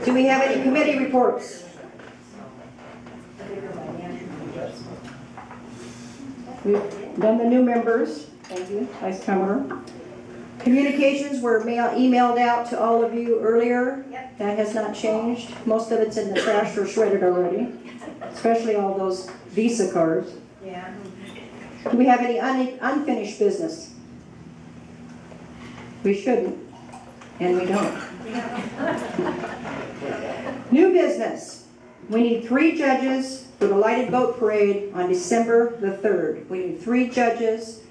Do we have any committee reports? We've done the new members. Thank you, Vice Commodore. Communications were emailed out to all of you earlier. Yep. That has not changed. Most of it's in the trash or shredded already, especially all those Visa cards. Yeah. Do we have any unfinished business? We shouldn't, and we don't. New business. We need 3 judges for the lighted boat parade on December the 3rd. We need 3 judges.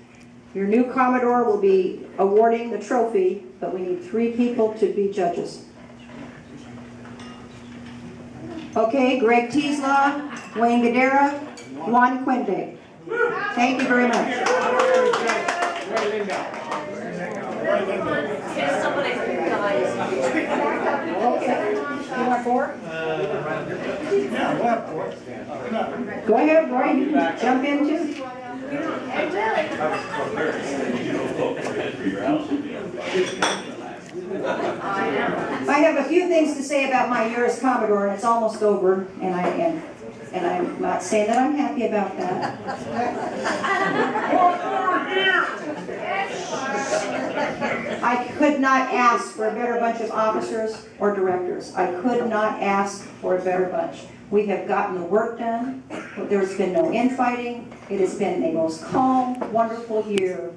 Your new Commodore will be awarding the trophy, but we need 3 people to be judges. Okay, Greg Teaslaw, Wayne Gadara, Juan Quende. Thank you very much. Okay. You want 4? Go ahead, Roy. You can jump in too. I have a few things to say about my year as Commodore, and it's almost over, and I'm not saying that I'm happy about that. I could not ask for a better bunch of officers or directors. I could not ask for a better bunch. We have gotten the work done. There's been no infighting. It has been a most calm, wonderful year.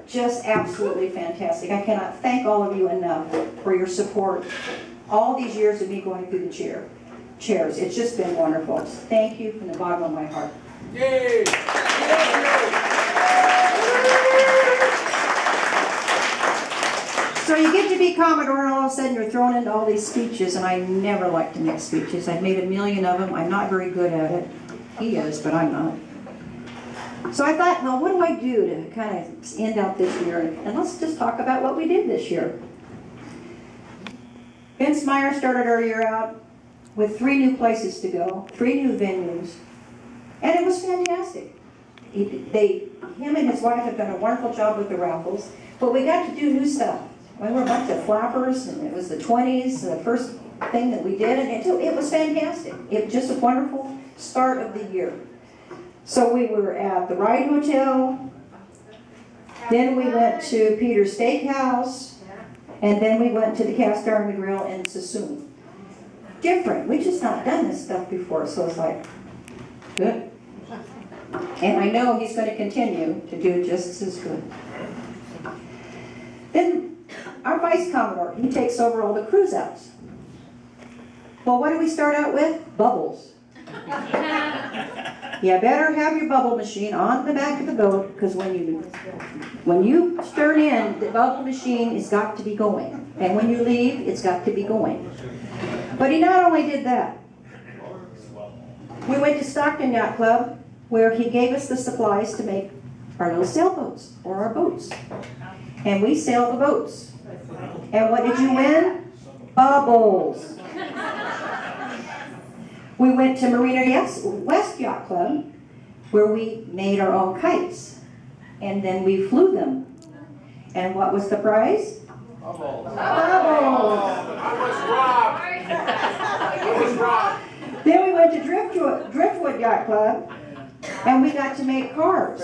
Just absolutely fantastic. I cannot thank all of you enough for your support all these years of me going through the chairs. It's just been wonderful. Thank you from the bottom of my heart. Yay! So you get to be Commodore, and all of a sudden you're thrown into all these speeches, and I never like to make speeches. I've made a million of them. I'm not very good at it. He is, but I'm not. So I thought, well, what do I do to kind of end out this year? And let's just talk about what we did this year. Vince Meyer started our year out with 3 new places to go, 3 new venues, and it was fantastic. Him and his wife have done a wonderful job with the raffles, but we got to do new stuff. We were a bunch of flappers, and it was the 20s, the first thing that we did, and it was fantastic. It was just a wonderful start of the year. So we were at the Ride Hotel, then we went to Peter's Steakhouse, and then we went to the Cast Iron Grill in Sassoon. Different. We've just not done this stuff before, so it's like, good. And I know he's going to continue to do just as good. Then our Vice Commodore, he takes over all the cruise outs. Well, what do we start out with? Bubbles. You better have your bubble machine on the back of the boat, because when you stern in, the bubble machine has got to be going. And when you leave, it's got to be going. But he not only did that. We went to Stockton Yacht Club, where he gave us the supplies to make our little sailboats, or our boats. And we sailed the boats. And what did you win? Bubbles. We went to Marina West Yacht Club, where we made our own kites. And then we flew them. And what was the prize? Bubbles. Bubbles. I was robbed. Then we went to Driftwood Yacht Club, and we got to make cars.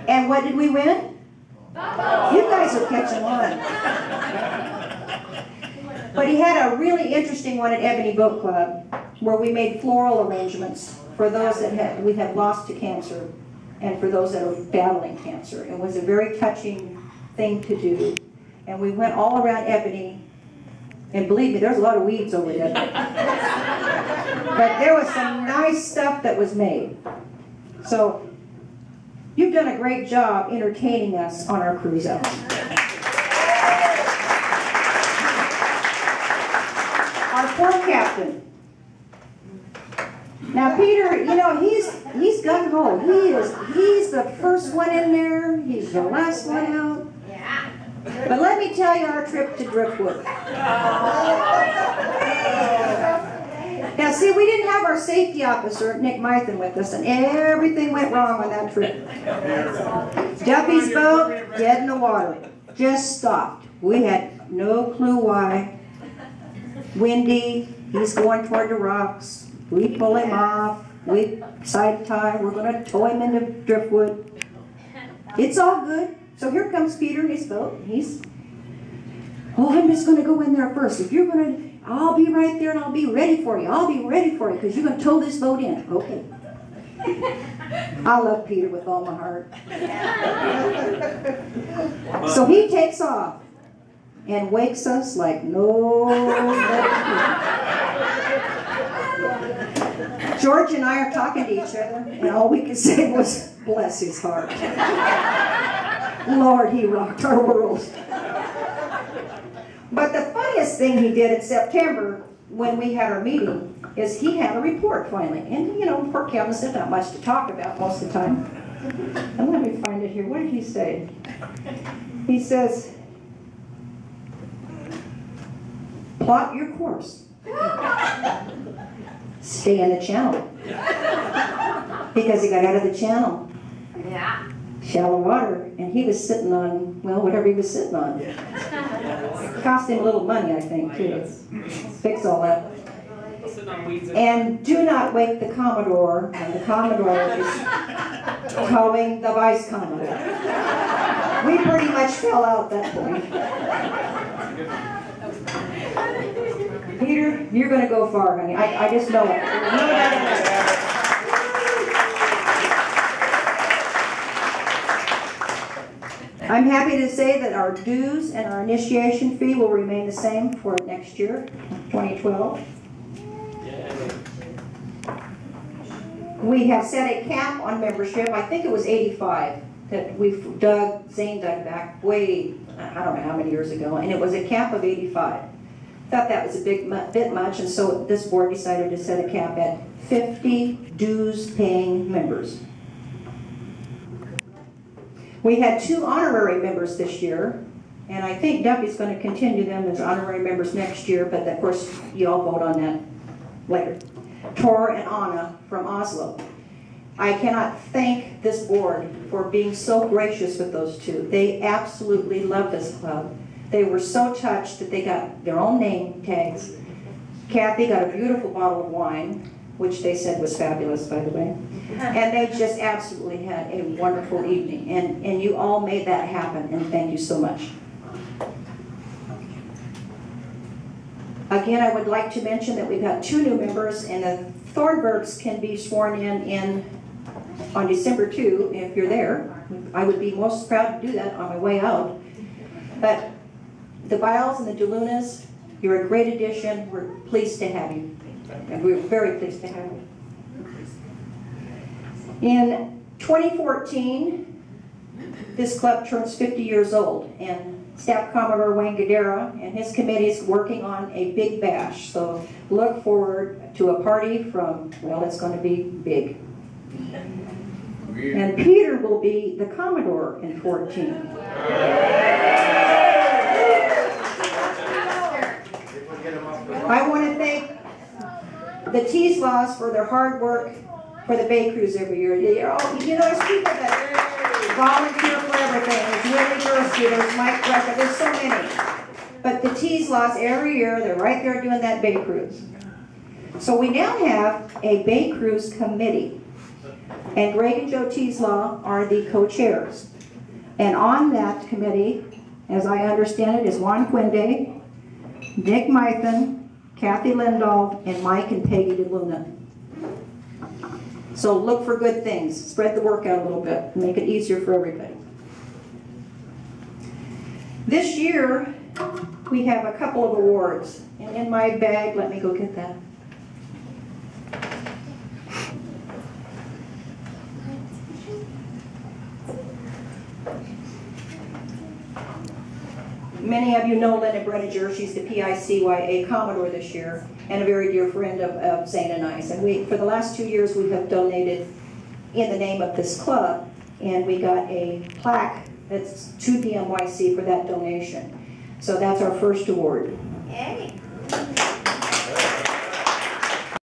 And what did we win? Bubbles. You guys are catching on. But he had a really interesting one at Ebony Boat Club, where we made floral arrangements for those that we have lost to cancer, and for those that are battling cancer. It was a very touching thing to do. And we went all around Ebony, and believe me, there's a lot of weeds over there. But there was some nice stuff that was made. So, you've done a great job entertaining us on our cruise out. Our poor captain. Now Peter, you know, he's gung-ho. He's the first one in there. He's the last one out. Yeah. But let me tell you our trip to Driftwood. Now see, we didn't have our safety officer, Nick Mythen, with us, and everything went wrong on that trip. Duffy's boat, dead in the water. Just stopped. We had no clue why. Windy, he's going toward the rocks. We pull him off. We side tie. We're going to tow him into driftwood. It's all good. So here comes Peter in his boat. I'm just going to go in there first. If you're going to, I'll be right there and I'll be ready for you. I'll be ready for you because you're going to tow this boat in. Okay. I love Peter with all my heart. So he takes off and wakes us like no. George and I are talking to each other, and all we could say was, bless his heart. Lord, he rocked our world. But the funniest thing he did in September, when we had our meeting, is he had a report finally. And, you know, poor Kevin's not much to talk about most of the time. And let me find it here. What did he say? He says, plot your course. Stay in the channel. Because he got out of the channel. Yeah. Shallow water. And he was sitting on, well, whatever he was sitting on. It cost him a little money, I think, too. Fix all that. And do not wake the Commodore when the Commodore is towing the Vice Commodore. We pretty much fell out at that point. Peter, you're going to go far, honey. I just know it. No doubt about it. I'm happy to say that our dues and our initiation fee will remain the same for next year, 2012. We have set a cap on membership. I think it was 85 that Zane dug back way, I don't know how many years ago, and it was a cap of 85. Thought that was a bit much, and so this board decided to set a cap at 50 dues-paying members. We had 2 honorary members this year, and I think Duffy's going to continue them as honorary members next year, but of course you all vote on that later. Tor and Anna from Oslo. I cannot thank this board for being so gracious with those 2. They absolutely love this club. They were so touched that they got their own name tags. Kathy got a beautiful bottle of wine, which they said was fabulous, by the way. And they just absolutely had a wonderful evening. And you all made that happen, and thank you so much. Again, I would like to mention that we've got 2 new members, and the Thornburgs can be sworn in on December 2, if you're there. I would be most proud to do that on my way out. But the Biles and the DeLunas, you're a great addition. We're pleased to have you. And we're very pleased to have you. In 2014, this club turns 50 years old, and Staff Commodore Wayne Gadara and his committee is working on a big bash. So look forward to a party from, well, it's going to be big. And Peter will be the Commodore in 14. I want to thank the Teaslaws for their hard work for the Bay Cruise every year. You know, there's people that volunteer for everything. There's Willie Gursky, there's Mike Brecker, there's so many. But the Teaslaws every year, they're right there doing that Bay Cruise. So we now have a Bay Cruise committee. And Greg and Joe Teaslaw are the co-chairs. And on that committee, as I understand it, is Juan Quinde, Nick Mythen, Kathy Lindahl, and Mike and Peggy DeLuna. So look for good things. Spread the work out a little bit. Make it easier for everybody. This year, we have a couple of awards. And in my bag, let me go get that. Many of you know Linda Brenninger. She's the PICYA Commodore this year, and a very dear friend of Zane and I's. And for the last 2 years, we have donated in the name of this club, and we got a plaque that's to PMYC for that donation. So that's our first award. Yay.